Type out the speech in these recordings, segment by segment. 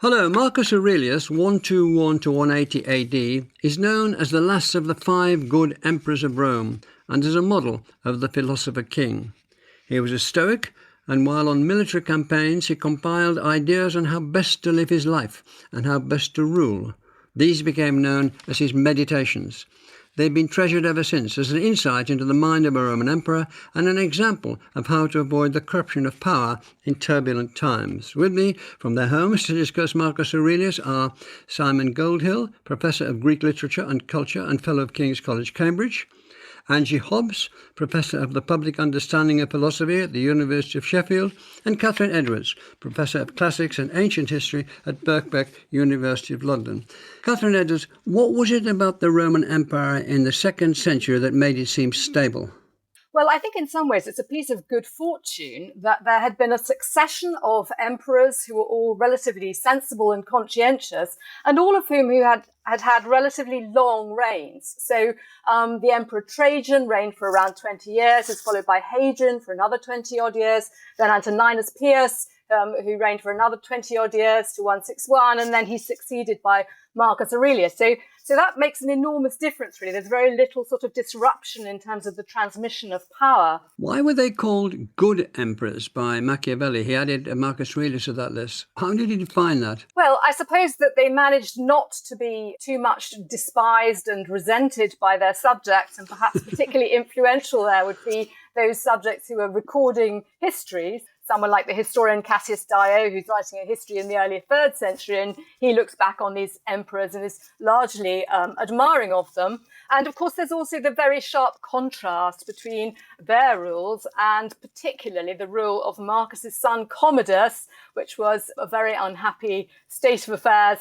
Hello, Marcus Aurelius, 121 to 180 AD, is known as the last of the 5 good emperors of Rome and as a model of the philosopher king. He was a Stoic, and while on military campaigns he compiled ideas on how best to live his life and how best to rule. These became known as his Meditations. They've been treasured ever since as an insight into the mind of a Roman emperor and an example of how to avoid the corruption of power in turbulent times. With me from their homes to discuss Marcus Aurelius are Simon Goldhill, Professor of Greek Literature and Culture and Fellow of King's College, Cambridge; Angie Hobbs, Professor of the Public Understanding of Philosophy at the University of Sheffield; and Catharine Edwards, Professor of Classics and Ancient History at Birkbeck, University of London. Catharine Edwards, what was it about the Roman Empire in the 2nd century that made it seem stable? Well, I think in some ways it's a piece of good fortune that there had been a succession of emperors who were all relatively sensible and conscientious, and all of whom who had relatively long reigns. So the Emperor Trajan reigned for around 20 years, was followed by Hadrian for another 20-odd years, then Antoninus Pius, who reigned for another 20-odd years to 161, and then he's succeeded by Marcus Aurelius. So that makes an enormous difference, really. There's very little sort of disruption in terms of the transmission of power. Why were they called good emperors by Machiavelli? He added Marcus Aurelius to that list. How did he define that? Well, I suppose that they managed not to be too much despised and resented by their subjects, and perhaps particularly influential there would be those subjects who are recording histories. Someone like the historian Cassius Dio, who's writing a history in the early 3rd century, and he looks back on these emperors and is largely admiring of them. And of course, there's also the very sharp contrast between their rules and particularly the rule of Marcus's son Commodus, which was a very unhappy state of affairs.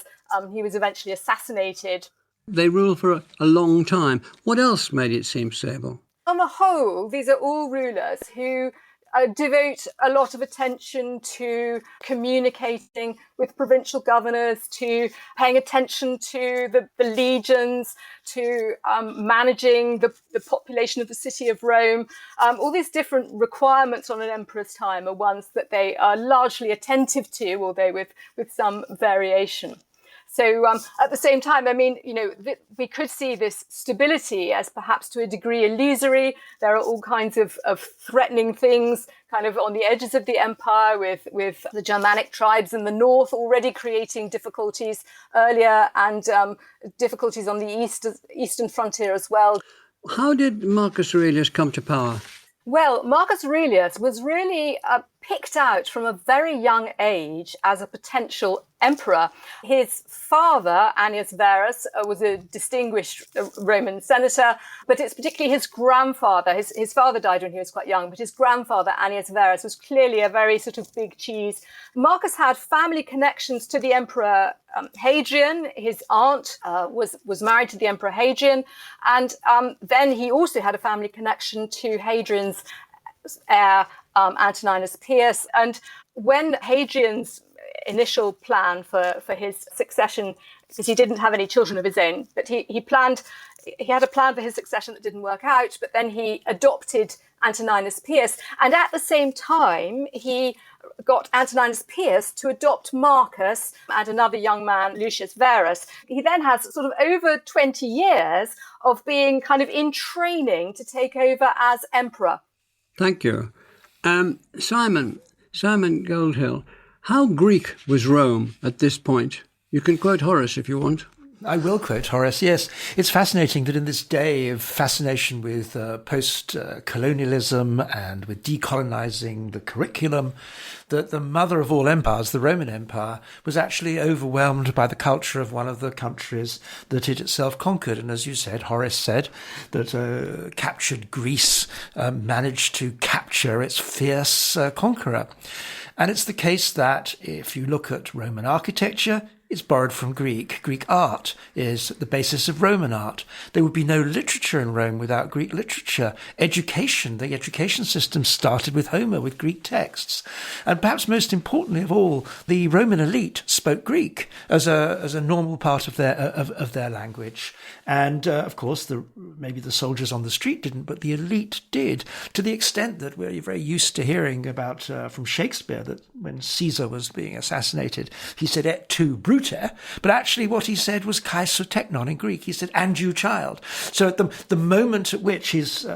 He was eventually assassinated. They ruled for a long time. What else made it seem stable? On the whole, these are all rulers who devote a lot of attention to communicating with provincial governors, to paying attention to the legions, to managing the population of the city of Rome. All these different requirements on an emperor's time are ones that they are largely attentive to, although with some variation. So at the same time, I mean, we could see this stability as perhaps to a degree illusory. There are all kinds of threatening things kind of on the edges of the empire with the Germanic tribes in the north already creating difficulties earlier and difficulties on the eastern frontier as well. How did Marcus Aurelius come to power? Well, Marcus Aurelius was really picked out from a very young age as a potential emperor. His father, Annius Verus, was a distinguished Roman senator, but it's particularly his grandfather. His father died when he was quite young, but his grandfather, Annius Verus, was clearly a very sort of big cheese. Marcus had family connections to the emperor Hadrian. His aunt was married to the emperor Hadrian, and then he also had a family connection to Hadrian's heir, Antoninus Pius. And when Hadrian's initial plan for his succession, because he didn't have any children of his own, but he had a plan for his succession that didn't work out, but then he adopted Antoninus Pius. And at the same time, he got Antoninus Pius to adopt Marcus and another young man, Lucius Verus. He then has sort of over 20 years of being kind of in training to take over as emperor. Thank you. Simon Goldhill, how Greek was Rome at this point? You can quote Horace if you want. I will quote Horace, yes. It's fascinating that in this day of fascination with post-colonialism and with decolonizing the curriculum, that the mother of all empires, the Roman Empire, was actually overwhelmed by the culture of one of the countries that it itself conquered. And as you said, Horace said that captured Greece managed to capture its fierce conqueror. And it's the case that if you look at Roman architecture, It's borrowed from Greek. Greek art is the basis of Roman art. There would be no literature in Rome without Greek literature. Education, the education system started with Homer, with Greek texts. And perhaps most importantly of all, the Roman elite spoke Greek as a normal part of their language. And of course, maybe the soldiers on the street didn't, but the elite did, to the extent that we're very used to hearing about from Shakespeare that when Caesar was being assassinated, he said et tu Brute, but actually what he said was kai soteknon in Greek. He said, and you child. So at the moment at which he's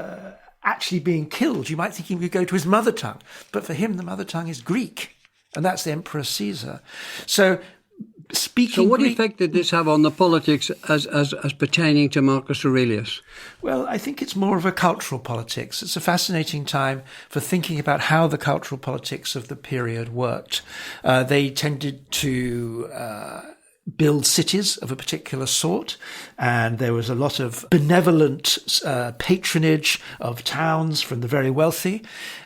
actually being killed, you might think he would go to his mother tongue. But for him, the mother tongue is Greek, and that's the Emperor Caesar. So speaking what Greek, effect did this have on the politics as pertaining to Marcus Aurelius? Well, I think it's more of a cultural politics. It's a fascinating time for thinking about how the cultural politics of the period worked. They tended to build cities of a particular sort, and there was a lot of benevolent patronage of towns from the very wealthy,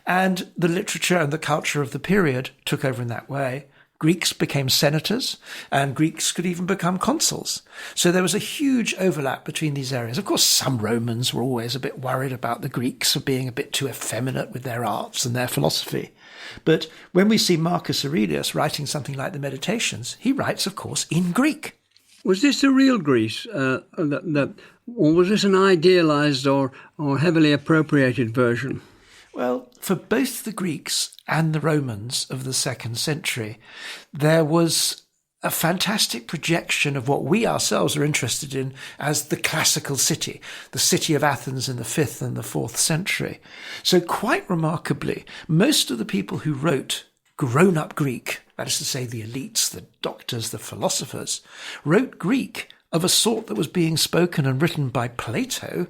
and the literature and the culture of the period took over in that way. Greeks became senators, and Greeks could even become consuls. So there was a huge overlap between these areas. Of course, some Romans were always a bit worried about the Greeks of being a bit too effeminate with their arts and their philosophy. But when we see Marcus Aurelius writing something like the Meditations, he writes, of course, in Greek. Was this the real Greece, or was this an idealised or heavily appropriated version? Well, for both the Greeks and the Romans of the 2nd century, there was a fantastic projection of what we ourselves are interested in as the classical city, the city of Athens in the 5th and the 4th century. So quite remarkably, most of the people who wrote grown-up Greek, that is to say the elites, the doctors, the philosophers, wrote Greek of a sort that was being spoken and written by Plato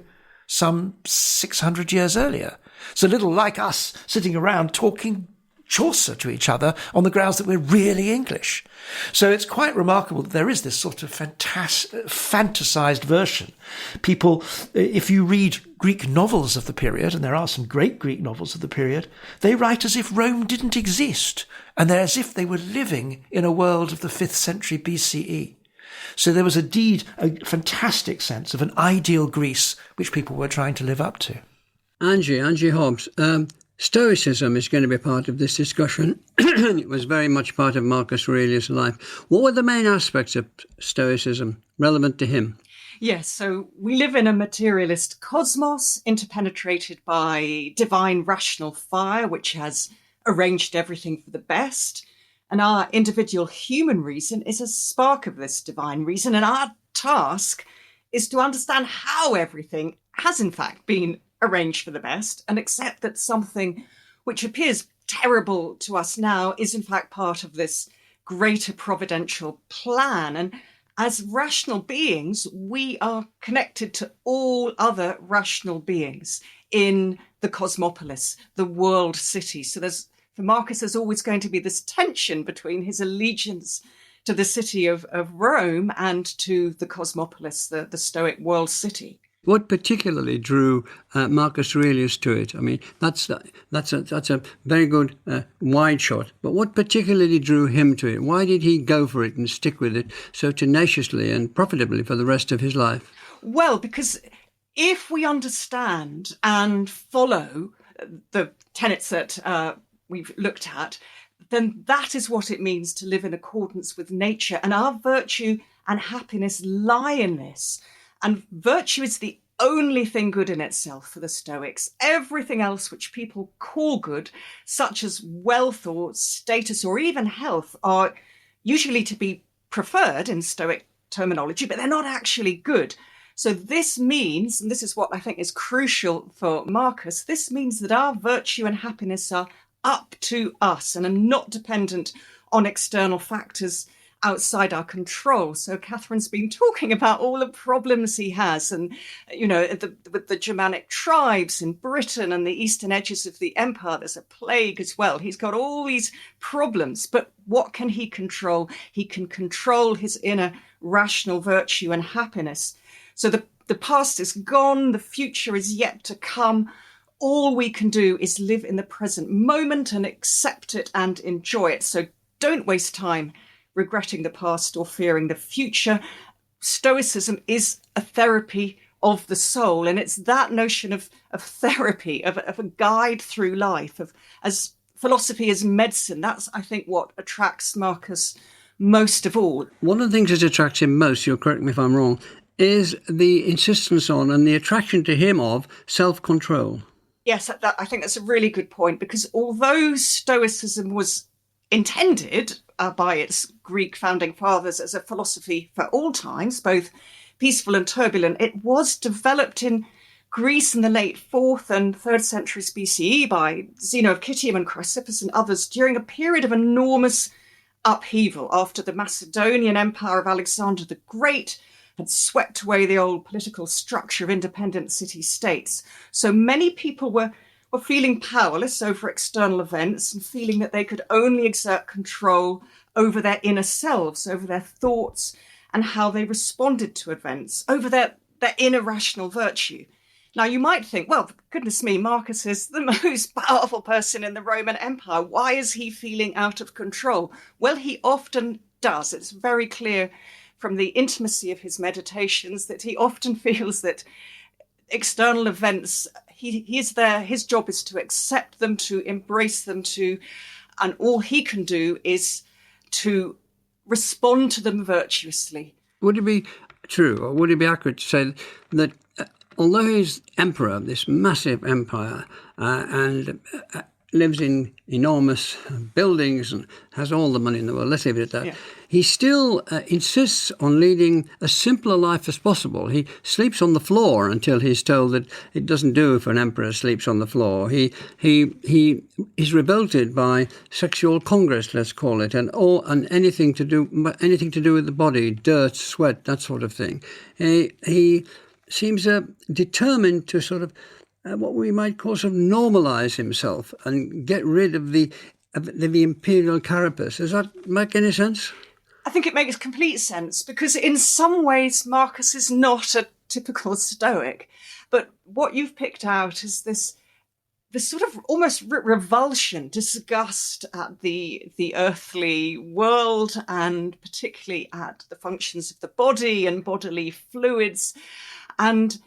some 600 years earlier. It's a little like us sitting around talking Chaucer to each other on the grounds that we're really English. So it's quite remarkable that there is this sort of fantasized version. People, if you read Greek novels of the period, and there are some great Greek novels of the period, they write as if Rome didn't exist, and they're as if they were living in a world of the 5th century BCE. So there was indeed a fantastic sense of an ideal Greece which people were trying to live up to. Angie Hobbs, Stoicism is going to be part of this discussion. It was very much part of Marcus Aurelius' life. What were the main aspects of Stoicism relevant to him? Yes, so we live in a materialist cosmos interpenetrated by divine rational fire, which has arranged everything for the best. And our individual human reason is a spark of this divine reason. And our task is to understand how everything has in fact been arranged for the best and accept that something which appears terrible to us now is in fact part of this greater providential plan. And as rational beings, we are connected to all other rational beings in the cosmopolis, the world city. So for Marcus, there's always going to be this tension between his allegiance to the city of Rome and to the cosmopolis, the Stoic world city. What particularly drew Marcus Aurelius to it? I mean, that's a very good wide shot. But what particularly drew him to it? Why did he go for it and stick with it so tenaciously and profitably for the rest of his life? Well, because if we understand and follow the tenets that we've looked at, then that is what it means to live in accordance with nature. And our virtue and happiness lie in this. And virtue is the only thing good in itself for the Stoics. Everything else which people call good, such as wealth or status or even health, are usually to be preferred in Stoic terminology, but they're not actually good. So this means, and this is what I think is crucial for Marcus, this means that our virtue and happiness are up to us and are not dependent on external factors outside our control. So Catherine's been talking about all the problems he has, and with the Germanic tribes in Britain and the eastern edges of the empire, there's a plague as well. He's got all these problems, but what can he control? He can control his inner rational virtue and happiness. So the past is gone, the future is yet to come. All we can do is live in the present moment and accept it and enjoy it. So don't waste time regretting the past or fearing the future. Stoicism is a therapy of the soul, and it's that notion of therapy, of a guide through life, as philosophy as medicine. That's, I think, what attracts Marcus most of all. One of the things that attracts him most, you'll correct me if I'm wrong, is the insistence on and the attraction to him of self-control. Yes, I think that's a really good point, because although Stoicism was intended by its Greek founding fathers as a philosophy for all times, both peaceful and turbulent, it was developed in Greece in the late 4th and 3rd centuries BCE by Zeno of Citium and Chrysippus and others during a period of enormous upheaval after the Macedonian Empire of Alexander the Great had swept away the old political structure of independent city-states. So many people were feeling powerless over external events and feeling that they could only exert control over their inner selves, over their thoughts and how they responded to events, over their inner rational virtue. Now, you might think, well, goodness me, Marcus is the most powerful person in the Roman Empire. Why is he feeling out of control? Well, he often does. It's very clear from the intimacy of his meditations that he often feels that external events, he is there, his job is to accept them, to embrace them, and all he can do is to respond to them virtuously. Would it be true, or would it be accurate to say that although he's emperor of this massive empire and lives in enormous buildings and has all the money in the world, let's leave it at that, he still insists on leading a simpler life as possible. He sleeps on the floor until he's told that it doesn't do if an emperor sleeps on the floor. He is revolted by sexual congress, let's call it, and anything to do with the body, dirt, sweat, that sort of thing. He seems determined to sort of what we might call sort of normalise himself and get rid of the imperial carapace. Does that make any sense? I think it makes complete sense, because in some ways Marcus is not a typical Stoic. But what you've picked out is this sort of almost revulsion, disgust at the earthly world, and particularly at the functions of the body and bodily fluids. And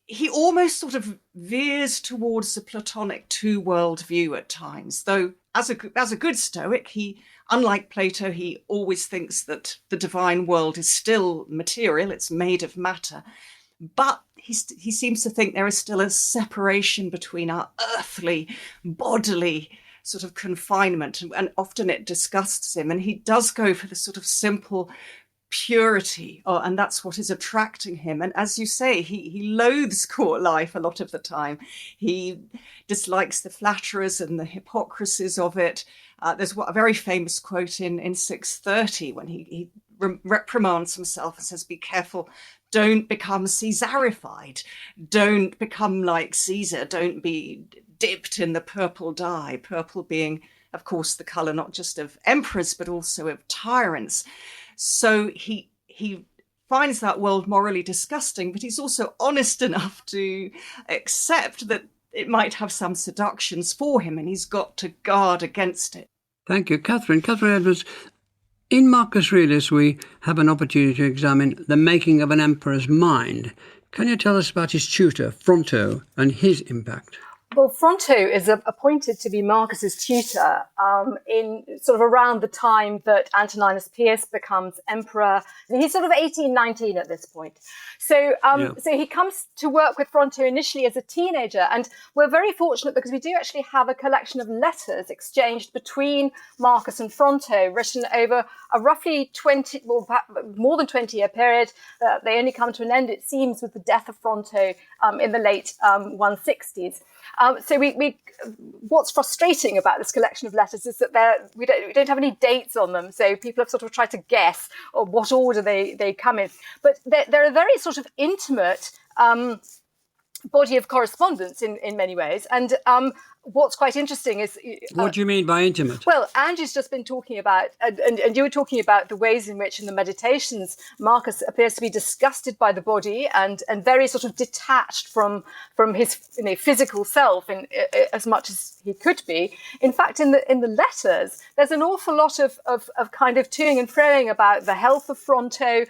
he almost sort of veers towards the Platonic two-world view at times, though as a good Stoic, he, unlike Plato, he always thinks that the divine world is still material, it's made of matter. But he seems to think there is still a separation between our earthly, bodily sort of confinement, and often it disgusts him. And he does go for the sort of simple purity, and that's what is attracting him. And as you say, he loathes court life a lot of the time. He dislikes the flatterers and the hypocrisies of it. There's a very famous quote in 630 when he reprimands himself and says, be careful, don't become Caesarified, don't become like Caesar, don't be dipped in the purple dye, purple being, of course, the colour not just of emperors but also of tyrants. So he finds that world morally disgusting, but he's also honest enough to accept that it might have some seductions for him, and he's got to guard against it. Thank you. Catharine Edwards, in Marcus Aurelius we have an opportunity to examine the making of an emperor's mind. Can you tell us about his tutor, Fronto, and his impact? Well, Fronto is appointed to be Marcus's tutor in sort of around the time that Antoninus Pius becomes emperor. He's sort of 18, 19 at this point. So he comes to work with Fronto initially as a teenager. And we're very fortunate because we do actually have a collection of letters exchanged between Marcus and Fronto, written over a roughly more than 20-year period. They only come to an end, it seems, with the death of Fronto in the late 160s. So what's frustrating about this collection of letters is that we don't have any dates on them. So people have sort of tried to guess what order they come in. But they're a very sort of intimate body of correspondence in many ways. And what's quite interesting is... What do you mean by intimate? Well, Angie's just been talking about, and you were talking about the ways in which in the Meditations, Marcus appears to be disgusted by the body and very sort of detached from his physical self in as much as he could be. In fact, in the letters, there's an awful lot of kind of toing and froing about the health of Fronto,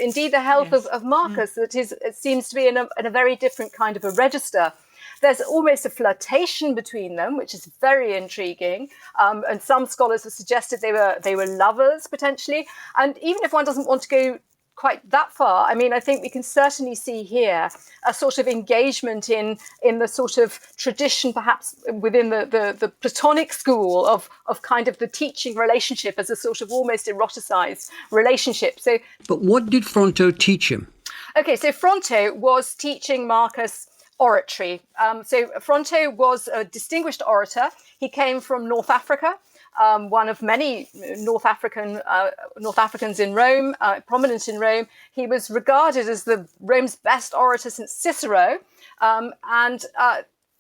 indeed the health of Marcus, that it seems to be in a very different kind of a register. There's almost a flirtation between them, which is very intriguing. And some scholars have suggested they were lovers potentially. And even if one doesn't want to go quite that far, I mean, I think we can certainly see here a sort of engagement in the sort of tradition, perhaps within the Platonic school of kind of the teaching relationship as a sort of almost eroticized relationship. So, but what did Fronto teach him? Okay, so Fronto was teaching Marcus oratory. So Fronto was a distinguished orator. He came from North Africa, one of many North Africans in Rome, prominent in Rome. He was regarded as Rome's best orator since Cicero.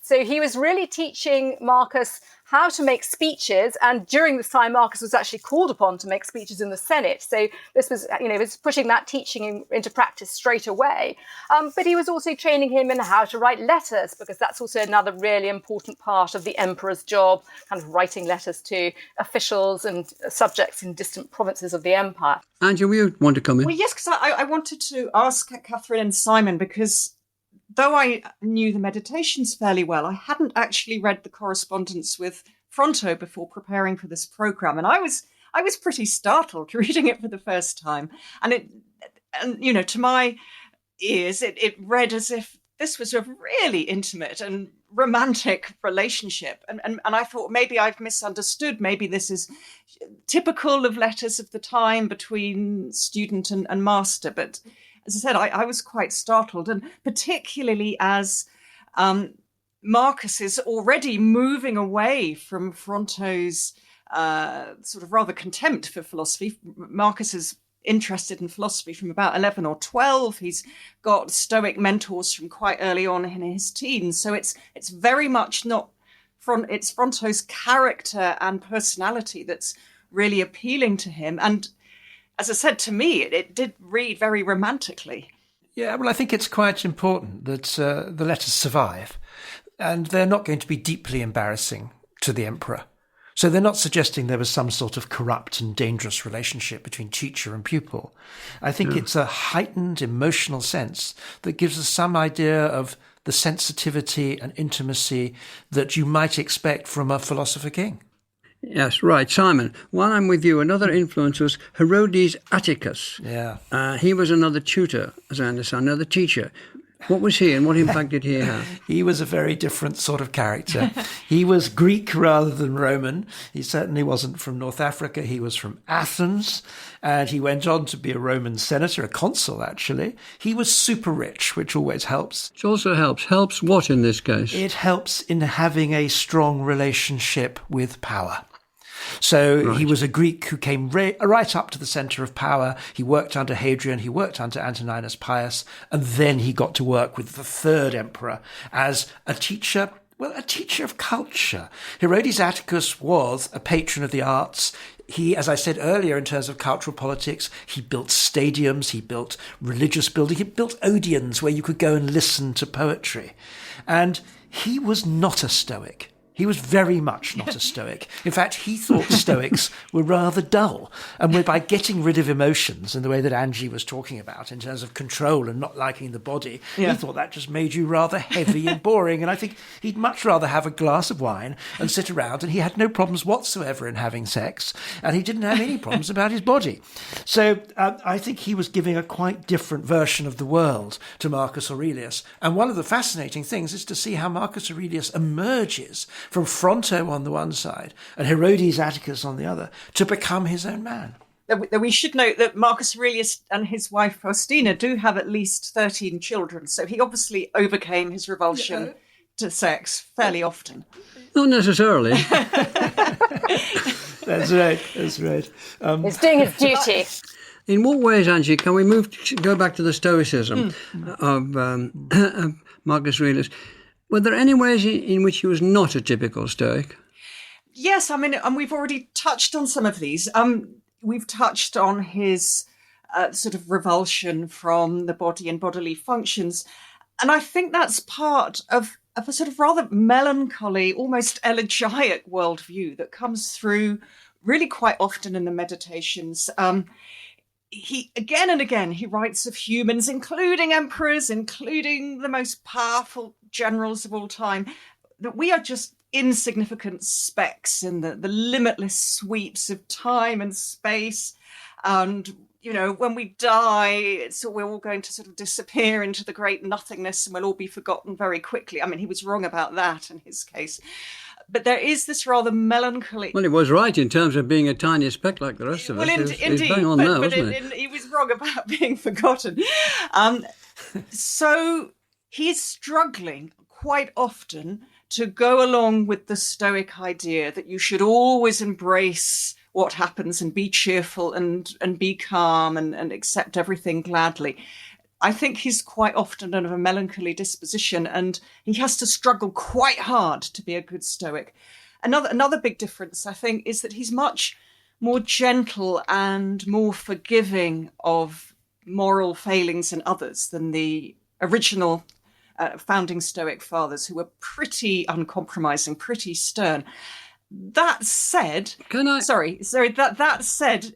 So he was really teaching Marcus how to make speeches. And during this time, Marcus was actually called upon to make speeches in the Senate. So this was, it was pushing that teaching into practice straight away. But he was also training him in how to write letters, because that's also another really important part of the emperor's job, kind of writing letters to officials and subjects in distant provinces of the empire. Angela, you want to come in? Well, yes, because I wanted to ask Catherine and Simon, because though I knew the Meditations fairly well, I hadn't actually read the correspondence with Fronto before preparing for this programme. And I was pretty startled reading it for the first time. And to my ears, it read as if this was a really intimate and romantic relationship. And I thought maybe I've misunderstood. Maybe this is typical of letters of the time between student and master. But as I said, I was quite startled, and particularly as Marcus is already moving away from Fronto's sort of rather contempt for philosophy. Marcus is interested in philosophy from about 11 or 12. He's got Stoic mentors from quite early on in his teens. So it's very much not it's Fronto's character and personality that's really appealing to him. And as I said, to me, it did read very romantically. Yeah, well, I think it's quite important that the letters survive, and they're not going to be deeply embarrassing to the emperor. So they're not suggesting there was some sort of corrupt and dangerous relationship between teacher and pupil. I think it's a heightened emotional sense that gives us some idea of the sensitivity and intimacy that you might expect from a philosopher king. Yes, right. Simon, while I'm with you, another influence was Herodes Atticus. Yeah. He was another tutor, as I understand, another teacher. What was he and what impact did he have? He was a very different sort of character. He was Greek rather than Roman. He certainly wasn't from North Africa. He was from Athens, and he went on to be a Roman senator, a consul, actually. He was super rich, which always helps. It also helps. Helps what in this case? It helps in having a strong relationship with power. So He was a Greek who came right up to the centre of power. He worked under Hadrian, he worked under Antoninus Pius, and then he got to work with the third emperor as a teacher, a teacher of culture. Herodes Atticus was a patron of the arts. He, as I said earlier, in terms of cultural politics, he built stadiums, he built religious buildings, he built Odeons where you could go and listen to poetry. And he was not a Stoic. He was very much not a Stoic. In fact, he thought Stoics were rather dull. And by getting rid of emotions in the way that Angie was talking about, in terms of control and not liking the body, he thought that just made you rather heavy and boring. And I think he'd much rather have a glass of wine and sit around, and he had no problems whatsoever in having sex, and he didn't have any problems about his body. So I think he was giving a quite different version of the world to Marcus Aurelius. And one of the fascinating things is to see how Marcus Aurelius emerges from Fronto on the one side and Herodes Atticus on the other to become his own man. We should note that Marcus Aurelius and his wife Faustina do have at least 13 children, so he obviously overcame his revulsion to sex fairly often. Not necessarily. That's right. He's doing his duty. In what ways, Angie, can we go back to the Stoicism of Marcus Aurelius? Were there any ways in which he was not a typical Stoic? Yes, I mean, and we've already touched on some of these. We've touched on his sort of revulsion from the body and bodily functions. And I think that's part of a sort of rather melancholy, almost elegiac worldview that comes through really quite often in the Meditations. He again and again, he writes of humans, including emperors, including the most powerful generals of all time, that we are just insignificant specks in the limitless sweeps of time and space. And, you know, when we die, we're all going to sort of disappear into the great nothingness and we'll all be forgotten very quickly. I mean, he was wrong about that in his case. But there is this rather melancholy... Well, he was right in terms of being a tiny speck like the rest of us. Indeed, he's bang on there, wasn't he was wrong about being forgotten. So he's struggling quite often to go along with the Stoic idea that you should always embrace what happens and be cheerful and be calm and accept everything gladly. I think he's quite often of a melancholy disposition and he has to struggle quite hard to be a good Stoic. Another big difference, I think, is that he's much more gentle and more forgiving of moral failings in others than the original founding Stoic fathers, who were pretty uncompromising, pretty stern. That said, that said,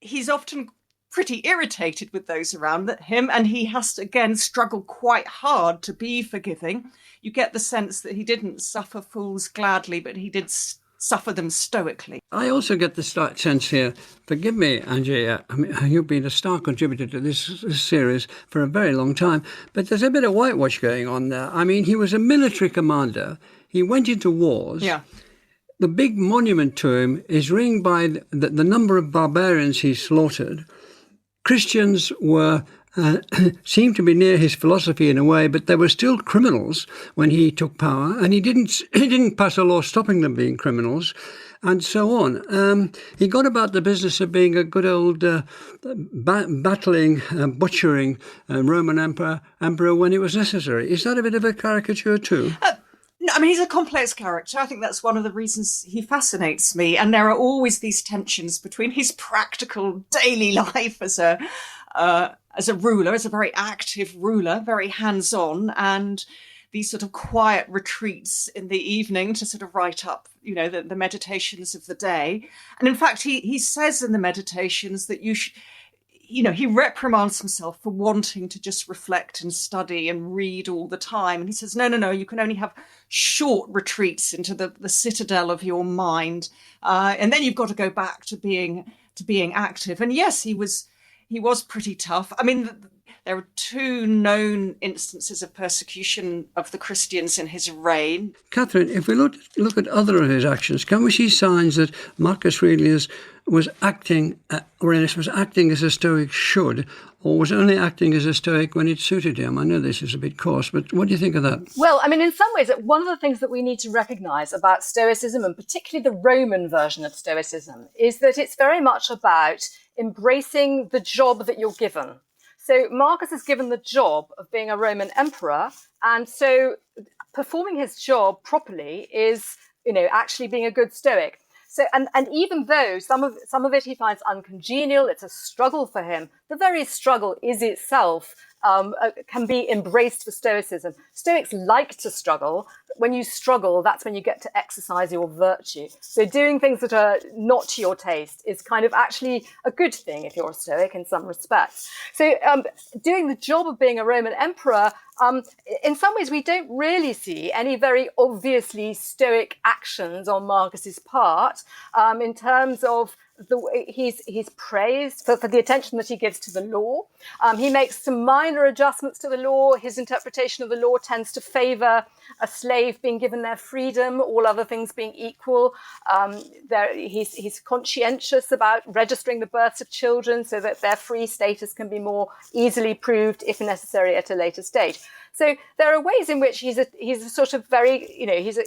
he's often pretty irritated with those around him, and he has to again struggle quite hard to be forgiving. You get the sense that he didn't suffer fools gladly, but he did suffer them stoically. I also get the sense here, forgive me, Angie, I mean, you've been a star contributor to this series for a very long time, but there's a bit of whitewash going on there. I mean, he was a military commander. He went into wars. Yeah. The big monument to him is ringed by the number of barbarians he slaughtered. Christians were seemed to be near his philosophy in a way, but they were still criminals when he took power, and he didn't pass a law stopping them being criminals, and so on. He got about the business of being a good old battling, butchering Roman emperor when it was necessary. Is that a bit of a caricature too? No, I mean, he's a complex character. I think that's one of the reasons he fascinates me. And there are always these tensions between his practical daily life as a ruler, as a very active ruler, very hands-on, and these sort of quiet retreats in the evening to sort of write up, you know, the meditations of the day. And in fact, he says in the meditations that he reprimands himself for wanting to just reflect and study and read all the time. And he says, no, you can only have short retreats into the citadel of your mind. And then you've got to go back to being active. And yes, he was pretty tough. I mean, there are two known instances of persecution of the Christians in his reign. Catherine, if we look at other of his actions, can we see signs that Marcus Aurelius was acting as a Stoic should, or was only acting as a Stoic when it suited him? I know this is a bit coarse, but what do you think of that? Well, I mean, in some ways, one of the things that we need to recognise about Stoicism, and particularly the Roman version of Stoicism, is that it's very much about embracing the job that you're given. So Marcus is given the job of being a Roman emperor, and so performing his job properly is, actually being a good Stoic. So, and even though some of it he finds uncongenial, it's a struggle for him, the very struggle is itself can be embraced for Stoicism. Stoics like to struggle. When you struggle, that's when you get to exercise your virtue. So doing things that are not to your taste is kind of actually a good thing if you're a Stoic in some respects. So doing the job of being a Roman emperor, in some ways we don't really see any very obviously Stoic actions on Marcus's part in terms of he's praised for the attention that he gives to the law. He makes some minor adjustments to the law. His interpretation of the law tends to favour a slave being given their freedom, all other things being equal. He's conscientious about registering the births of children so that their free status can be more easily proved, if necessary, at a later stage. So there are ways in which he's a sort of very,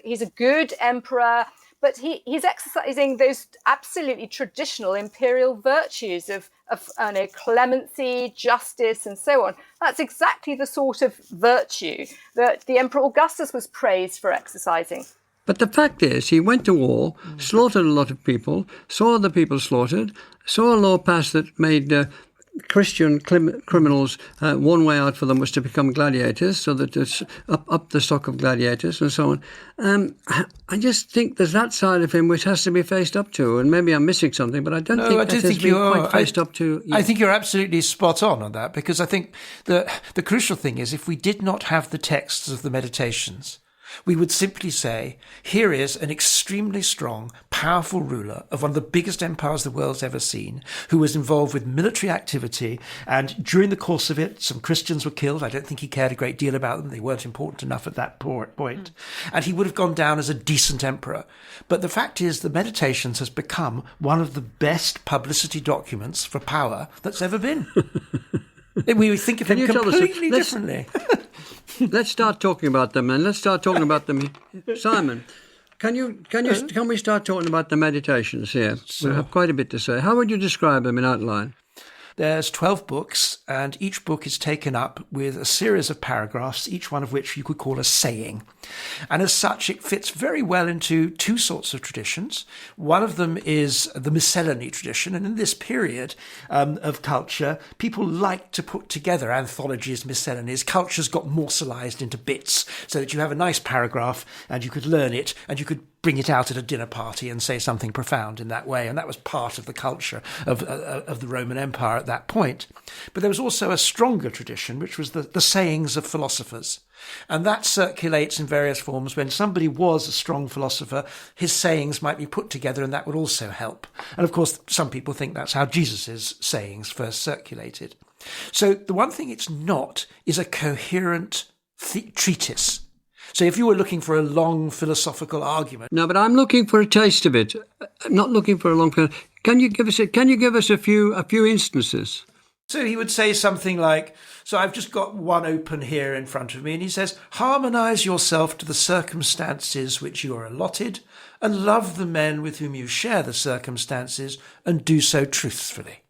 he's a good emperor, but he's exercising those absolutely traditional imperial virtues of clemency, justice, and so on. That's exactly the sort of virtue that the Emperor Augustus was praised for exercising. But the fact is, he went to war, slaughtered a lot of people, saw the people slaughtered, saw a law passed that made Christian criminals, one way out for them was to become gladiators, so that it's up the stock of gladiators and so on. I just think there's that side of him which has to be faced up to, and maybe I'm missing something, but I don't think that has been quite faced up to yet. I think you're absolutely spot on that, because I think the crucial thing is, if we did not have the texts of the Meditations, we would simply say, here is an extremely strong, powerful ruler of one of the biggest empires the world's ever seen, who was involved with military activity, and during the course of it, some Christians were killed. I don't think he cared a great deal about them. They weren't important enough at that point. And he would have gone down as a decent emperor. But the fact is, the Meditations has become one of the best publicity documents for power that's ever been. We think of him completely differently. Let's start talking about them, and let's start talking about them. Simon, can we start talking about the Meditations here? We have quite a bit to say. How would you describe them in outline? There's 12 books, and each book is taken up with a series of paragraphs, each one of which you could call a saying. And as such, it fits very well into two sorts of traditions. One of them is the miscellany tradition, and in this period of culture, people like to put together anthologies, miscellanies. Cultures got morselized into bits, so that you have a nice paragraph, and you could learn it, and you could bring it out at a dinner party and say something profound in that way. And that was part of the culture of the Roman Empire at that point. But there was also a stronger tradition, which was the sayings of philosophers. And that circulates in various forms. When somebody was a strong philosopher, his sayings might be put together, and that would also help. And of course, some people think that's how Jesus' sayings first circulated. So the one thing it's not is a coherent treatise. So if you were looking for a long philosophical argument... No, but I'm looking for a taste of it. I'm not looking for a long... Can you give us a few instances? So he would say something like, so I've just got one open here in front of me, and he says, harmonise yourself to the circumstances which you are allotted, and love the men with whom you share the circumstances, and do so truthfully.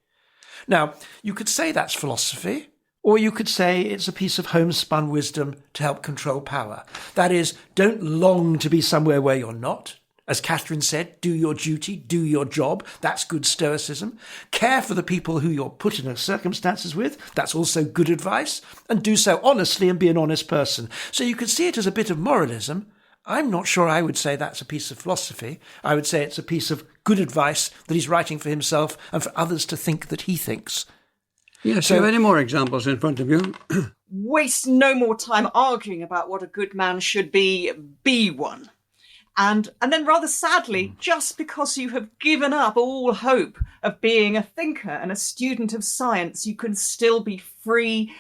Now, you could say that's philosophy, or you could say it's a piece of homespun wisdom to help control power. That is, don't long to be somewhere where you're not. As Catharine said, do your duty, do your job. That's good stoicism. Care for the people who you're put in circumstances with. That's also good advice. And do so honestly and be an honest person. So you could see it as a bit of moralism. I'm not sure I would say that's a piece of philosophy. I would say it's a piece of good advice that he's writing for himself and for others to think that he thinks. Yes, so, you have any more examples in front of you? Waste no more time arguing about what a good man should be one. And then rather sadly, just because you have given up all hope of being a thinker and a student of science, you can still be free,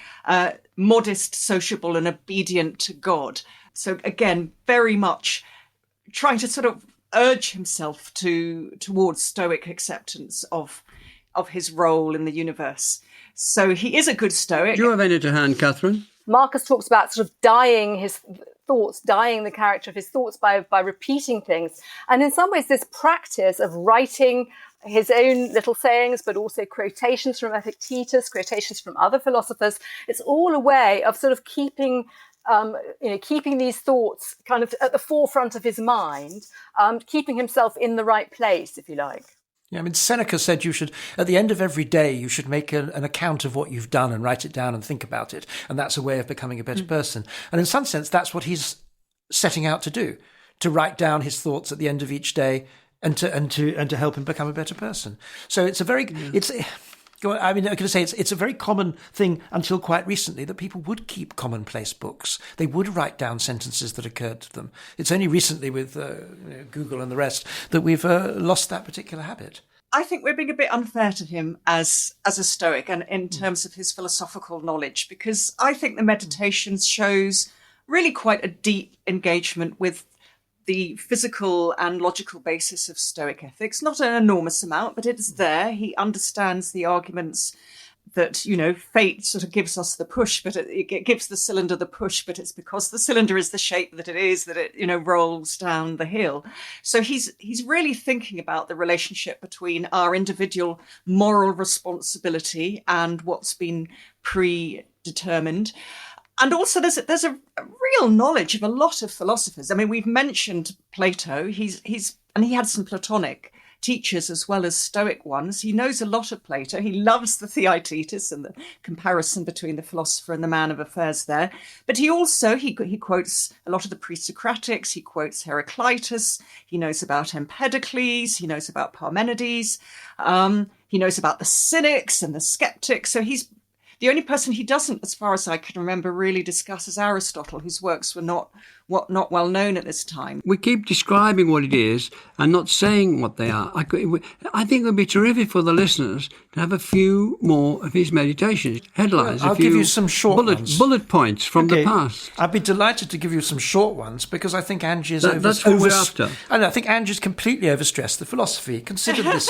modest, sociable and obedient to God. So again, very much trying to sort of urge himself towards Stoic acceptance of his role in the universe. So he is a good Stoic. Do you have any to hand, Catherine? Marcus talks about sort of dyeing his thoughts, dyeing the character of his thoughts by repeating things. And in some ways, this practice of writing his own little sayings, but also quotations from Epictetus, quotations from other philosophers, it's all a way of sort of keeping these thoughts kind of at the forefront of his mind, keeping himself in the right place, if you like. Yeah, I mean, Seneca said you should, at the end of every day, you should make an account of what you've done and write it down and think about it. And that's a way of becoming a better person. And in some sense, that's what he's setting out to do, to write down his thoughts at the end of each day and to help him become a better person. So it's a very, I'm going to say it's a very common thing until quite recently that people would keep commonplace books. They would write down sentences that occurred to them. It's only recently with Google and the rest that we've lost that particular habit. I think we're being a bit unfair to him as a Stoic and in terms of his philosophical knowledge, because I think the Meditations shows really quite a deep engagement with the physical and logical basis of Stoic ethics. Not an enormous amount, but it's there. He understands the arguments that, fate sort of gives us the push, but it gives the cylinder the push, but it's because the cylinder is the shape that it is that it, rolls down the hill. So he's really thinking about the relationship between our individual moral responsibility and what's been predetermined. And also there's a real knowledge of a lot of philosophers. I mean, we've mentioned Plato. He had some Platonic teachers as well as Stoic ones. He knows a lot of Plato. He loves the Theaetetus and the comparison between the philosopher and the man of affairs there. But he also, he quotes a lot of the pre-Socratics. He quotes Heraclitus. He knows about Empedocles. He knows about Parmenides. He knows about the Cynics and the Skeptics. So he's the only person he doesn't, as far as I can remember, really discuss is Aristotle, whose works were not well known at this time. We keep describing what it is and not saying what they are. I think it would be terrific for the listeners to have a few more of his meditations, headlines. I'll give you some short ones. Bullet points from the past. I'd be delighted to give you some short ones because I think Angie is that's what we're after. I think Angie's completely overstressed the philosophy. Consider this: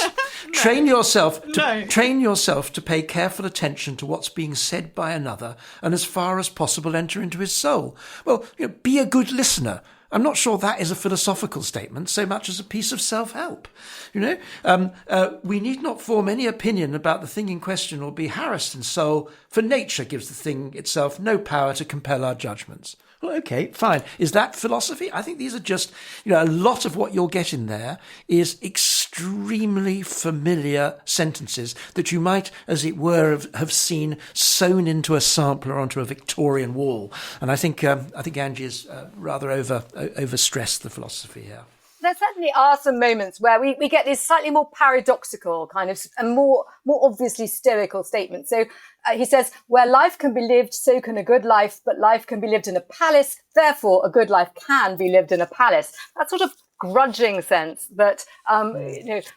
train yourself to pay careful attention to what's being said by another, and as far as possible enter into his soul. Well, be a good listener. I'm not sure that is a philosophical statement so much as a piece of self-help. We need not form any opinion about the thing in question or be harassed in soul, for nature gives the thing itself no power to compel our judgments. Well, okay, fine. Is that philosophy? I think these are just, a lot of what you'll get in there is extremely familiar sentences that you might, as it were, have seen sewn into a sampler onto a Victorian wall. And I think Angie has rather overstressed the philosophy here. There certainly are some moments where we get these slightly more paradoxical kind of and more obviously stoical statements. So he says, where life can be lived, so can a good life, but life can be lived in a palace. Therefore, a good life can be lived in a palace. That sort of grudging sense that,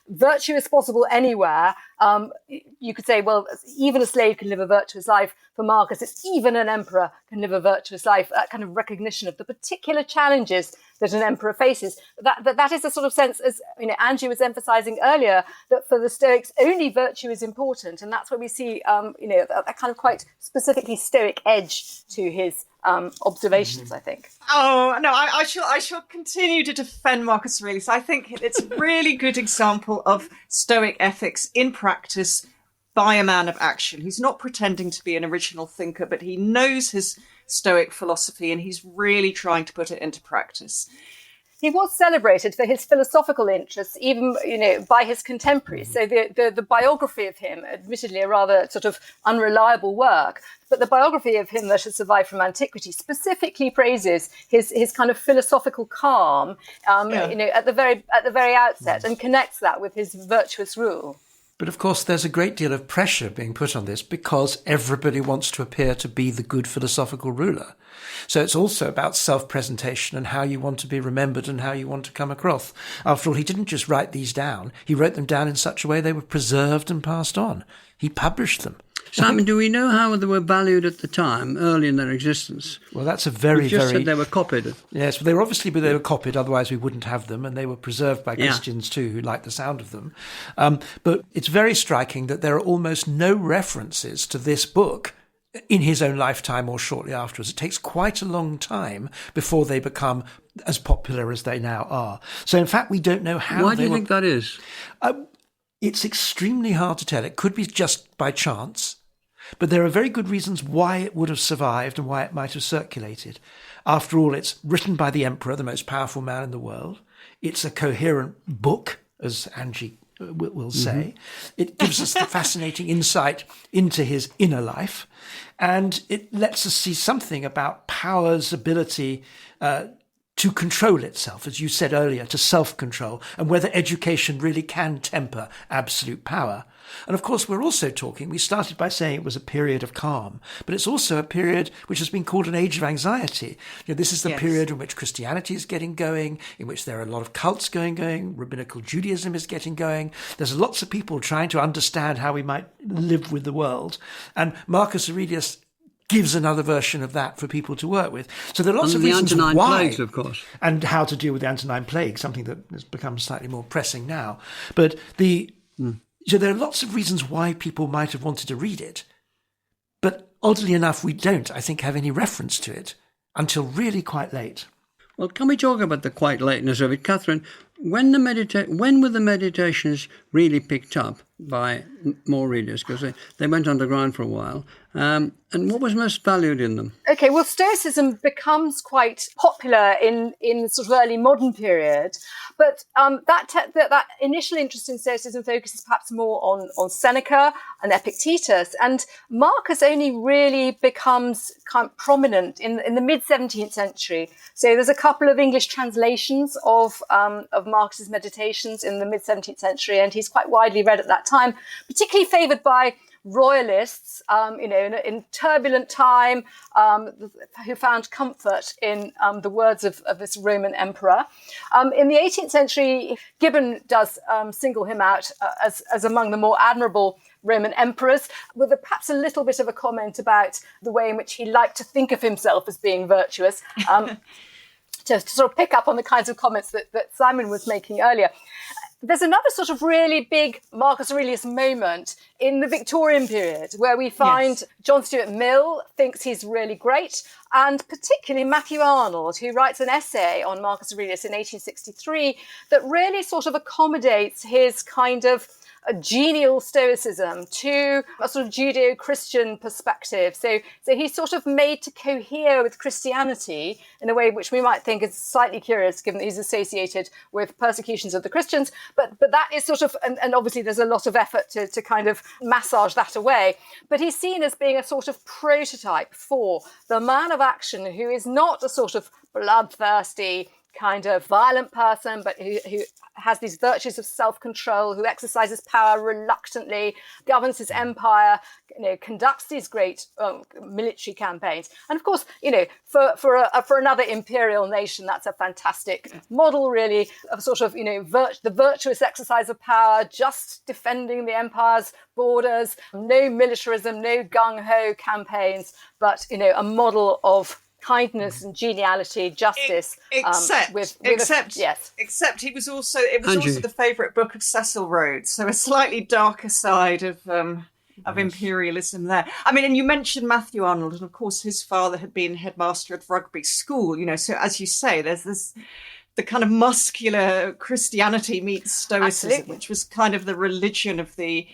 virtue is possible anywhere. You could say, well, even a slave can live a virtuous life. For Marcus, it's even an emperor can live a virtuous life. That kind of recognition of the particular challenges that an emperor faces. That is the sort of sense, as Angie was emphasizing earlier, that for the Stoics, only virtue is important. And that's where we see, a kind of quite specifically Stoic edge to his observations, I think. Oh, no, I shall continue to defend Marcus Aurelius. I think it's a really good example of Stoic ethics in practice by a man of action who's not pretending to be an original thinker, but he knows his Stoic philosophy and he's really trying to put it into practice. He was celebrated for his philosophical interests, even by his contemporaries. So the biography of him, admittedly a rather sort of unreliable work, but the biography of him that has survived from antiquity specifically praises his kind of philosophical calm, at the very outset, and connects that with his virtuous rule. But of course, there's a great deal of pressure being put on this because everybody wants to appear to be the good philosophical ruler. So it's also about self-presentation and how you want to be remembered and how you want to come across. After all, he didn't just write these down. He wrote them down in such a way they were preserved and passed on. He published them. Simon, do we know how they were valued at the time, early in their existence? Well, that's a very, said they were copied. Yes, but they were copied, otherwise we wouldn't have them, and they were preserved by Christians too, who liked the sound of them. But it's very striking that there are almost no references to this book in his own lifetime or shortly afterwards. It takes quite a long time before they become as popular as they now are. So, in fact, we don't know how. Why do you think that is? It's extremely hard to tell. It could be just by chance. But there are very good reasons why it would have survived and why it might have circulated. After all, it's written by the emperor, the most powerful man in the world. It's a coherent book, as Angie will say. It gives us the fascinating insight into his inner life. And it lets us see something about power's ability to control itself, as you said earlier, to self-control, and whether education really can temper absolute power. And of course, we're also talking, we started by saying it was a period of calm, but it's also a period which has been called an age of anxiety. This is the period in which Christianity is getting going, in which there are a lot of cults going, rabbinical Judaism is getting going. There's lots of people trying to understand how we might live with the world. And Marcus Aurelius gives another version of that for people to work with. So there are lots of reasons why. And the Antonine Plagues, of course. And how to deal with the Antonine Plague, something that has become slightly more pressing now. But So there are lots of reasons why people might have wanted to read it. But oddly enough, we don't, I think, have any reference to it until really quite late. Well, can we talk about the quite lateness of it, Catherine? When were the meditations really picked up by more readers? Because they went underground for a while. And what was most valued in them? Okay, well, Stoicism becomes quite popular in the sort of early modern period, but that initial interest in Stoicism focuses perhaps more on Seneca and Epictetus, and Marcus only really becomes kind of prominent in the mid-17th century. So there's a couple of English translations of Marcus's Meditations in the mid-17th century, and he's quite widely read at that time, particularly favoured by royalists, in turbulent time, who found comfort in the words of this Roman emperor. In the 18th century, Gibbon does single him out as among the more admirable Roman emperors, with perhaps a little bit of a comment about the way in which he liked to think of himself as being virtuous. To sort of pick up on the kinds of comments that Simon was making earlier. There's another sort of really big Marcus Aurelius moment in the Victorian period where we find John Stuart Mill thinks he's really great, and particularly Matthew Arnold, who writes an essay on Marcus Aurelius in 1863 that really sort of accommodates his kind of a genial stoicism to a sort of Judeo-Christian perspective. So he's sort of made to cohere with Christianity in a way which we might think is slightly curious, given that he's associated with persecutions of the Christians. But that is sort of, and obviously there's a lot of effort to kind of massage that away. But he's seen as being a sort of prototype for the man of action who is not a sort of bloodthirsty, kind of violent person, but who has these virtues of self-control, who exercises power reluctantly, governs his empire, conducts these great military campaigns. And of course, for another imperial nation, that's a fantastic model, really, of sort of, the virtuous exercise of power, just defending the empire's borders, no militarism, no gung-ho campaigns, but, a model of kindness and geniality, justice. Except he was also also the favourite book of Cecil Rhodes, so a slightly darker side of imperialism there. I mean, and you mentioned Matthew Arnold, and of course his father had been headmaster of Rugby School. So as you say, there's the kind of muscular Christianity meets Stoicism, Absolutely. Which was kind of the religion of the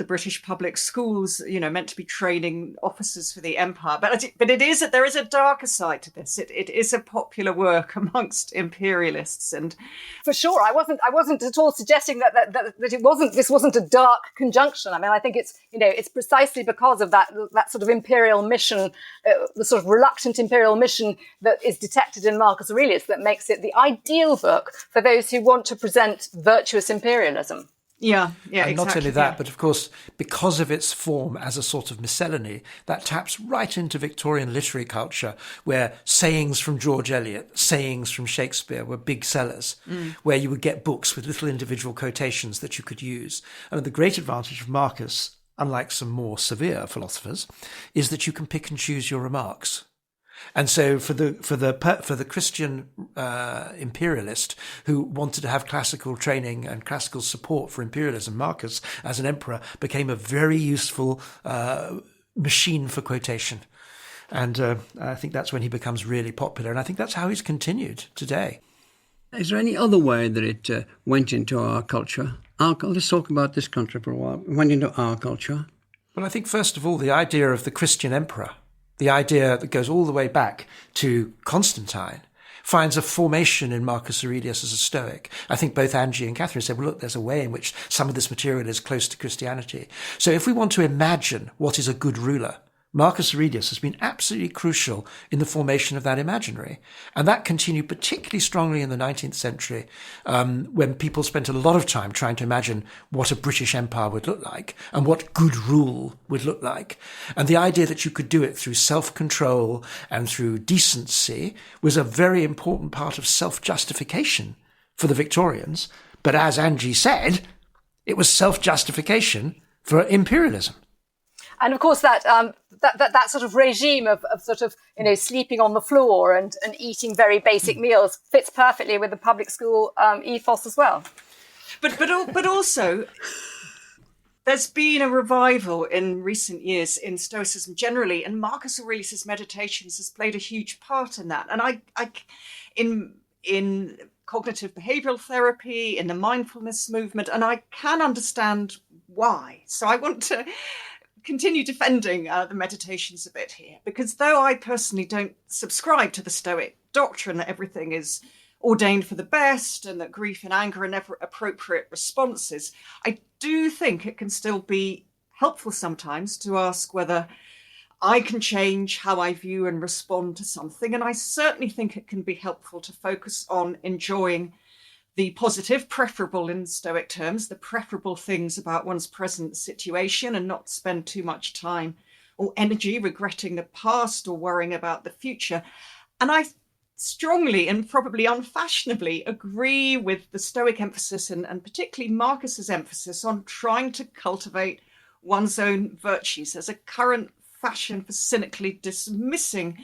British public schools, meant to be training officers for the empire. But there is a darker side to this. It is a popular work amongst imperialists, and for sure, I wasn't at all suggesting that this wasn't a dark conjunction. I mean, I think it's precisely because of that sort of imperial mission, the sort of reluctant imperial mission that is detected in Marcus Aurelius, that makes it the ideal book for those who want to present virtuous imperialism. Yeah, and exactly. Not only that, but of course, because of its form as a sort of miscellany, that taps right into Victorian literary culture, where sayings from George Eliot, sayings from Shakespeare were big sellers, where you would get books with little individual quotations that you could use. And the great advantage of Marcus, unlike some more severe philosophers, is that you can pick and choose your remarks. And so for the Christian imperialist who wanted to have classical training and classical support for imperialism, Marcus, as an emperor, became a very useful machine for quotation. And I think that's when he becomes really popular. And I think that's how he's continued today. Is there any other way that it went into our culture? Let's talk about this country for a while. It went into our culture. Well, I think, first of all, the idea of the Christian emperor, the idea that goes all the way back to Constantine, finds a formation in Marcus Aurelius as a Stoic. I think both Angie and Catherine said, well, look, there's a way in which some of this material is close to Christianity. So if we want to imagine what is a good ruler, Marcus Aurelius has been absolutely crucial in the formation of that imaginary. And that continued particularly strongly in the 19th century, when people spent a lot of time trying to imagine what a British empire would look like and what good rule would look like. And the idea that you could do it through self-control and through decency was a very important part of self-justification for the Victorians. But as Angie said, it was self-justification for imperialism. And of course, that sort of regime of sort of, sleeping on the floor and eating very basic meals fits perfectly with the public school ethos as well. But also, There's been a revival in recent years in Stoicism generally, and Marcus Aurelius's Meditations has played a huge part in that. And in cognitive behavioral therapy, in the mindfulness movement, and I can understand why. So I want to continue defending the Meditations a bit here, because though I personally don't subscribe to the Stoic doctrine that everything is ordained for the best and that grief and anger are never appropriate responses, I do think it can still be helpful sometimes to ask whether I can change how I view and respond to something. And I certainly think it can be helpful to focus on enjoying the positive, preferable in Stoic terms, the preferable things about one's present situation, and not spend too much time or energy regretting the past or worrying about the future. And I strongly and probably unfashionably agree with the Stoic emphasis and particularly Marcus's emphasis on trying to cultivate one's own virtues. There's a current fashion for cynically dismissing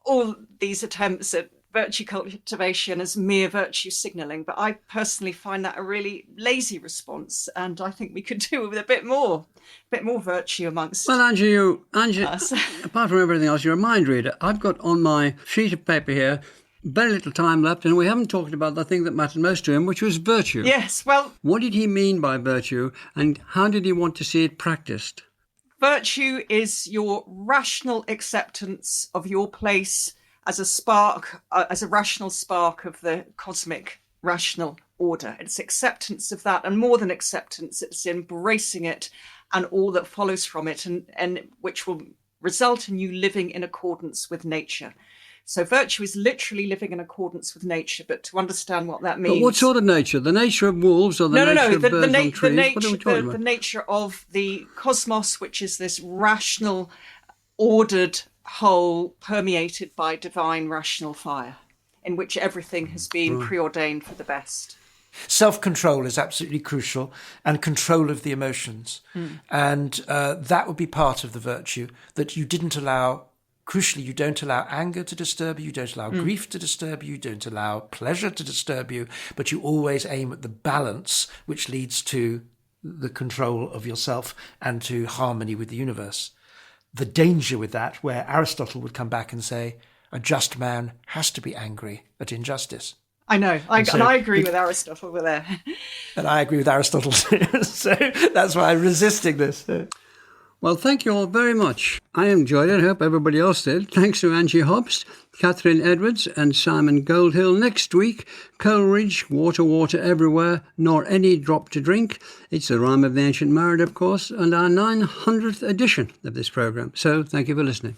all these attempts at virtue cultivation as mere virtue signalling, but I personally find that a really lazy response, and I think we could do with a bit more virtue amongst. Well, Angie, us. Apart from everything else, you're a mind reader. I've got on my sheet of paper here very little time left, and we haven't talked about the thing that mattered most to him, which was virtue. Yes, well, what did he mean by virtue, and how did he want to see it practiced? Virtue is your rational acceptance of your place as a spark, as a rational spark of the cosmic rational order. It's acceptance of that, and more than acceptance, it's embracing it and all that follows from it, and which will result in you living in accordance with nature. So virtue is literally living in accordance with nature, but to understand what that means. But what sort of nature? The nature of wolves or the nature of birds on trees? What are we talking about? The nature of the cosmos, which is this rational, ordered whole permeated by divine rational fire, in which everything has been preordained for the best. Self-control is absolutely crucial, and control of the emotions. And that would be part of the virtue, that you didn't allow, crucially, you don't allow anger to disturb you, you don't allow grief to disturb you, you don't allow pleasure to disturb you, but you always aim at the balance which leads to the control of yourself and to harmony with the universe. The danger with that, where Aristotle would come back and say, a just man has to be angry at injustice. I know, and I agree with Aristotle with there. And I agree with Aristotle too, so that's why I'm resisting this. Well, thank you all very much. I enjoyed it. I hope everybody else did. Thanks to Angie Hobbs, Catharine Edwards and Simon Goldhill. Next week, Coleridge, Water, Water Everywhere, Nor Any Drop to Drink. It's the Rhyme of the Ancient Mariner, of course, and our 900th edition of this programme. So thank you for listening.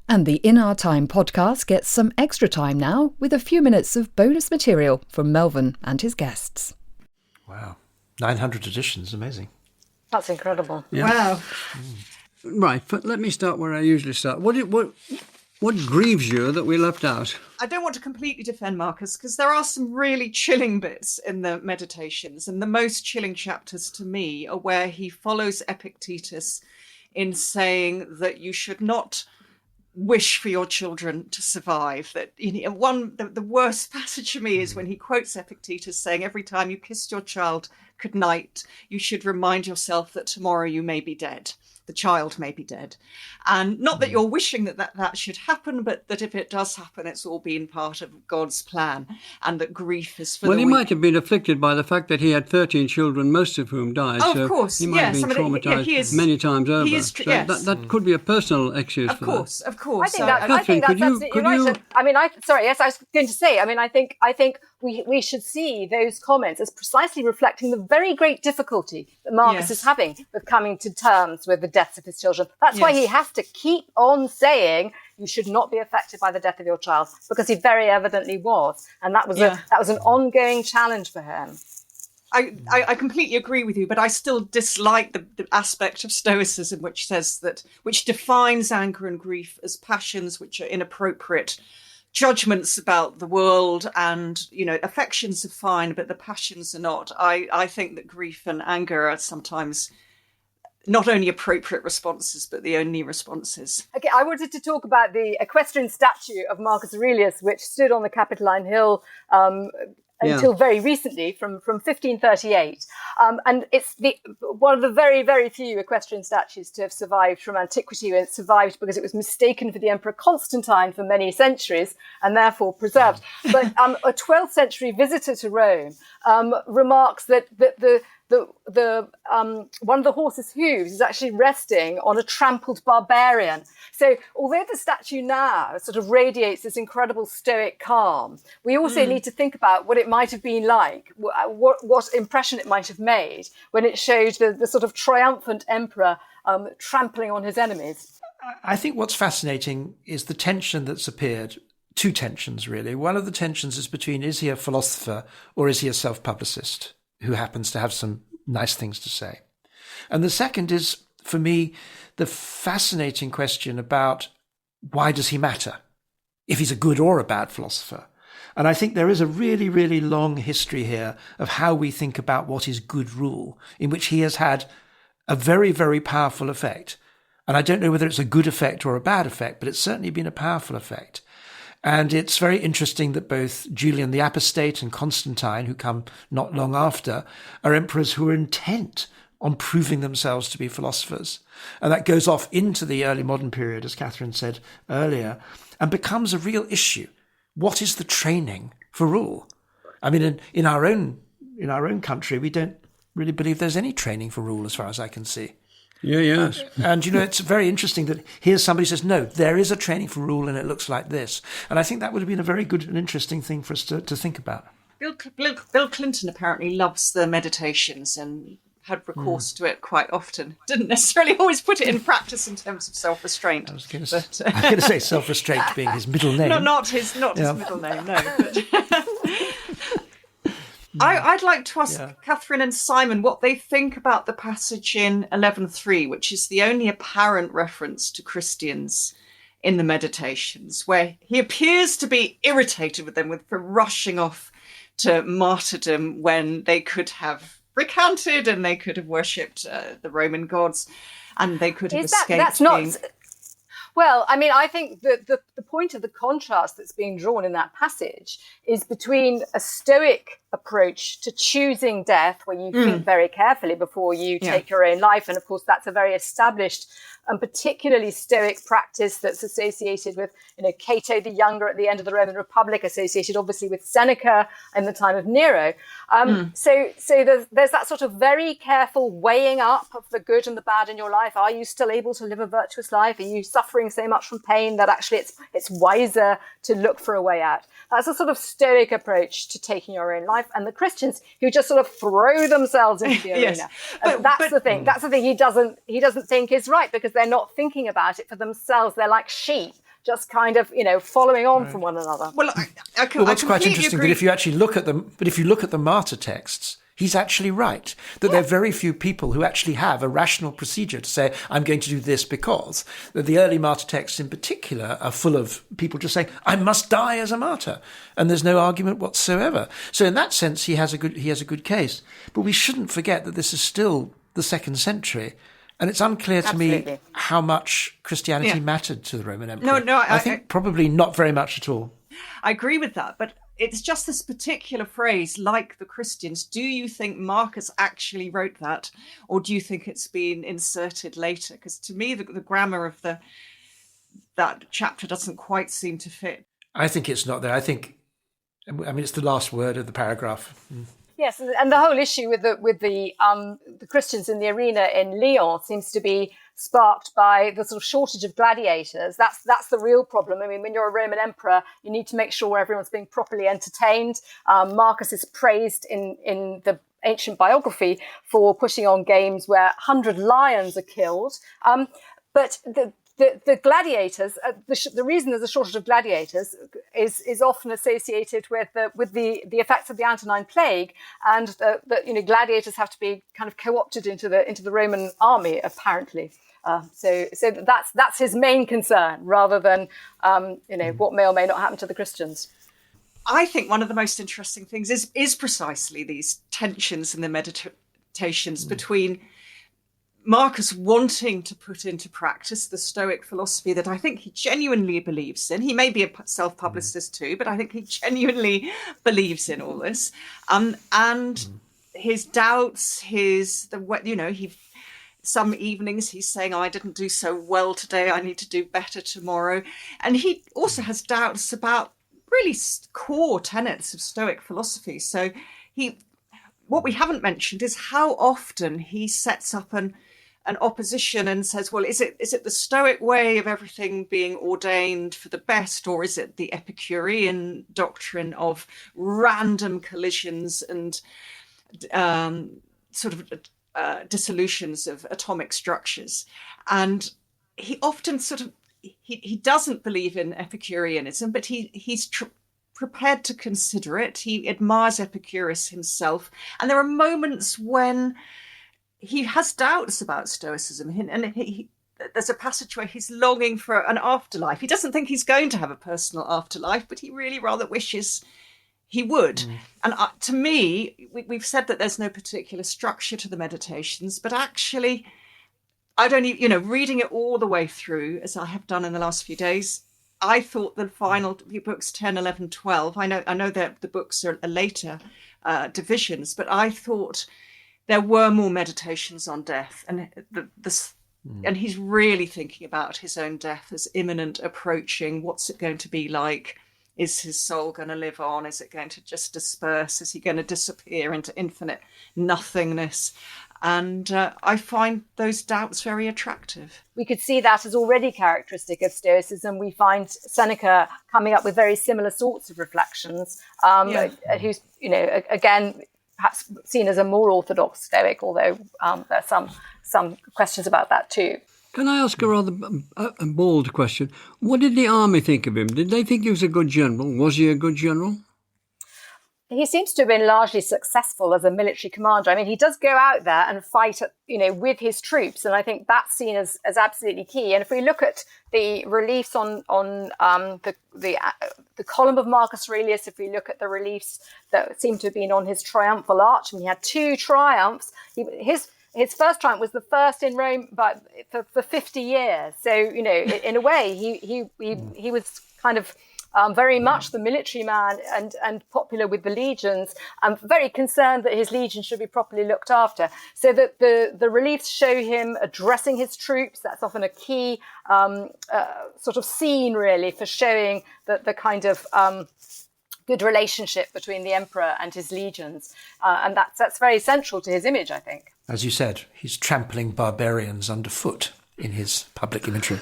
And the In Our Time podcast gets some extra time now with a few minutes of bonus material from Melvyn and his guests. Wow, 900 editions, amazing. That's incredible. Yeah. Wow. Right, but let me start where I usually start. What grieves you that we left out? I don't want to completely defend Marcus, because there are some really chilling bits in the Meditations, and the most chilling chapters to me are where he follows Epictetus in saying that you should not wish for your children to survive. That the worst passage for me is when he quotes Epictetus saying, every time you kissed your child goodnight, you should remind yourself that tomorrow you may be dead. The child may be dead. And not that you're wishing that should happen, but that if it does happen, it's all been part of God's plan, and that grief is for the weak. Well, he might have been afflicted by the fact that he had 13 children, most of whom died. Oh, so of course, he might have been traumatised many times over. That could be a personal excuse for that. Of course. I think that's absolutely right. I was going to say, I think we should see those comments as precisely reflecting the very great difficulty that Marcus is having with coming to terms with the deaths of his children. That's why he has to keep on saying you should not be affected by the death of your child, because he very evidently was, and that was an ongoing challenge for him. I completely agree with you, but I still dislike the aspect of Stoicism which defines anger and grief as passions which are inappropriate judgments about the world, and affections are fine, but the passions are not. I think that grief and anger are sometimes not only appropriate responses, but the only responses. Okay, I wanted to talk about the equestrian statue of Marcus Aurelius, which stood on the Capitoline Hill until very recently, from 1538. And it's one of the very, very few equestrian statues to have survived from antiquity. And it survived because it was mistaken for the Emperor Constantine for many centuries and therefore preserved. But a 12th century visitor to Rome remarks that one of the horse's hooves is actually resting on a trampled barbarian. So although the statue now sort of radiates this incredible stoic calm, we also need to think about what it might have been like, what impression it might have made when it showed the sort of triumphant emperor trampling on his enemies. I think what's fascinating is the tension that's appeared. Two tensions, really. One of the tensions is between, is he a philosopher or is he a self-publicist who happens to have some nice things to say? And the second is, for me, the fascinating question about why does he matter, if he's a good or a bad philosopher? And I think there is a really, really long history here of how we think about what is good rule, in which he has had a very, very powerful effect. And I don't know whether it's a good effect or a bad effect, but it's certainly been a powerful effect. And it's very interesting that both Julian the Apostate and Constantine, who come not long after, are emperors who are intent on proving themselves to be philosophers. And that goes off into the early modern period, as Catherine said earlier, and becomes a real issue. What is the training for rule? I mean, in our own country, we don't really believe there's any training for rule, as far as I can see. Yeah, yes. And, it's very interesting that here's somebody who says, no, there is a training for rule and it looks like this. And I think that would have been a very good and interesting thing for us to think about. Bill Clinton apparently loves the Meditations and had recourse to it quite often. Didn't necessarily always put it in practice in terms of self-restraint. I was going to say self-restraint being his middle name. Not his middle name, no. But I'd like to ask Catherine and Simon what they think about the passage in 11.3, which is the only apparent reference to Christians in the Meditations, where he appears to be irritated with them for rushing off to martyrdom when they could have recanted and they could have worshipped the Roman gods and they could have escaped being... Well, I mean, I think that the point of the contrast that's being drawn in that passage is between a Stoic approach to choosing death, where you think very carefully before you take your own life. And of course, that's a very established and particularly Stoic practice that's associated with, Cato the Younger at the end of the Roman Republic, associated obviously with Seneca in the time of Nero. So there's that sort of very careful weighing up of the good and the bad in your life. Are you still able to live a virtuous life? Are you suffering so much from pain that actually it's wiser to look for a way out? That's a sort of Stoic approach to taking your own life. And the Christians who just sort of throw themselves into the arena. But that's the thing. That's the thing he doesn't think is right, because they're not thinking about it for themselves. They're like sheep, just kind of, following on from one another. Well, what's quite interesting that if you actually look at them, but if you look at the martyr texts, he's actually right, that there are very few people who actually have a rational procedure to say, I'm going to do this because. The early martyr texts in particular are full of people just saying, I must die as a martyr. And there's no argument whatsoever. So in that sense, he has a good case. But we shouldn't forget that this is still the 2nd century. And it's unclear to me how much Christianity mattered to the Roman Emperor. No, I think probably not very much at all. I agree with that, but it's just this particular phrase, like the Christians. Do you think Marcus actually wrote that, or do you think it's been inserted later? Because to me, the grammar of that chapter doesn't quite seem to fit. I think it's not there. It's the last word of the paragraph. Yes, and the whole issue with the Christians in the arena in Lyon seems to be sparked by the sort of shortage of gladiators. That's the real problem. I mean, when you're a Roman emperor, you need to make sure everyone's being properly entertained. Marcus is praised in the ancient biography for putting on games where 100 lions are killed. But the gladiators, the reason there's a shortage of gladiators is often associated with the effects of the Antonine Plague, and gladiators have to be kind of co-opted into the Roman army, apparently. So that's his main concern, rather than what may or may not happen to the Christians. I think one of the most interesting things is precisely these tensions in the Meditations between Marcus wanting to put into practice the Stoic philosophy that I think he genuinely believes in. He may be a self-publicist too, but I think he genuinely believes in all this. And his doubts, some evenings he's saying, I didn't do so well today, I need to do better tomorrow. And he also has doubts about really core tenets of Stoic philosophy. So what we haven't mentioned is how often he sets up an opposition and says, well, is it the Stoic way of everything being ordained for the best, or is it the Epicurean doctrine of random collisions and dissolutions of atomic structures? And he often he doesn't believe in Epicureanism, but he's prepared to consider it. He admires Epicurus himself. And there are moments when he has doubts about Stoicism. And there's a passage where he's longing for an afterlife. He doesn't think he's going to have a personal afterlife, but he really rather wishes he would. And to me, we've said that there's no particular structure to the meditations, but actually, I don't even, reading it all the way through, as I have done in the last few days, I thought the final books 10, 11, 12, I know that the books are later divisions, but I thought there were more meditations on death, and and he's really thinking about his own death as imminent, approaching. What's it going to be like? Is his soul going to live on? Is it going to just disperse? Is he going to disappear into infinite nothingness? And I find those doubts very attractive. We could see that as already characteristic of Stoicism. We find Seneca coming up with very similar sorts of reflections, who's, again, perhaps seen as a more orthodox Stoic, although there's some questions about that too. Can I ask a rather bold question? What did the army think of him? Did they think he was a good general? Was he a good general? He seems to have been largely successful as a military commander. I mean, he does go out there and fight, with his troops, and I think that's seen as absolutely key. And if we look at the reliefs on the column of Marcus Aurelius, if we look at the reliefs that seem to have been on his triumphal arch, and he had 2 triumphs. His first triumph was the first in Rome, but for 50 years. So in a way, he was kind of very much the military man and popular with the legions, and very concerned that his legion should be properly looked after. So that the reliefs show him addressing his troops. That's often a key sort of scene, really, for showing the kind of good relationship between the emperor and his legions. And that's very central to his image, I think. As you said, he's trampling barbarians underfoot in his public imagery.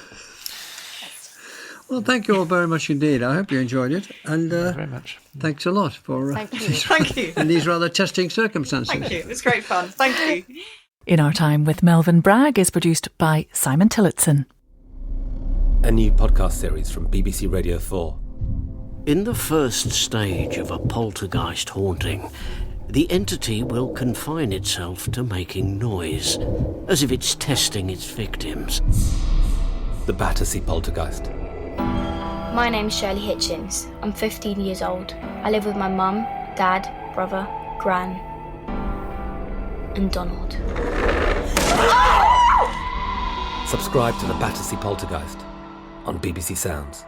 Well, thank you all very much indeed. I hope you enjoyed it. And very much. Thanks a lot for Thank you. in these rather testing circumstances. Thank you. It was great fun. Thank you. In Our Time with Melvyn Bragg is produced by Simon Tillotson. A new podcast series from BBC Radio 4. In the first stage of a poltergeist haunting, the entity will confine itself to making noise, as if it's testing its victims. The Battersea Poltergeist. My name's Shirley Hitchens. I'm 15 years old. I live with my mum, dad, brother, gran, and Donald. Subscribe to The Battersea Poltergeist on BBC Sounds.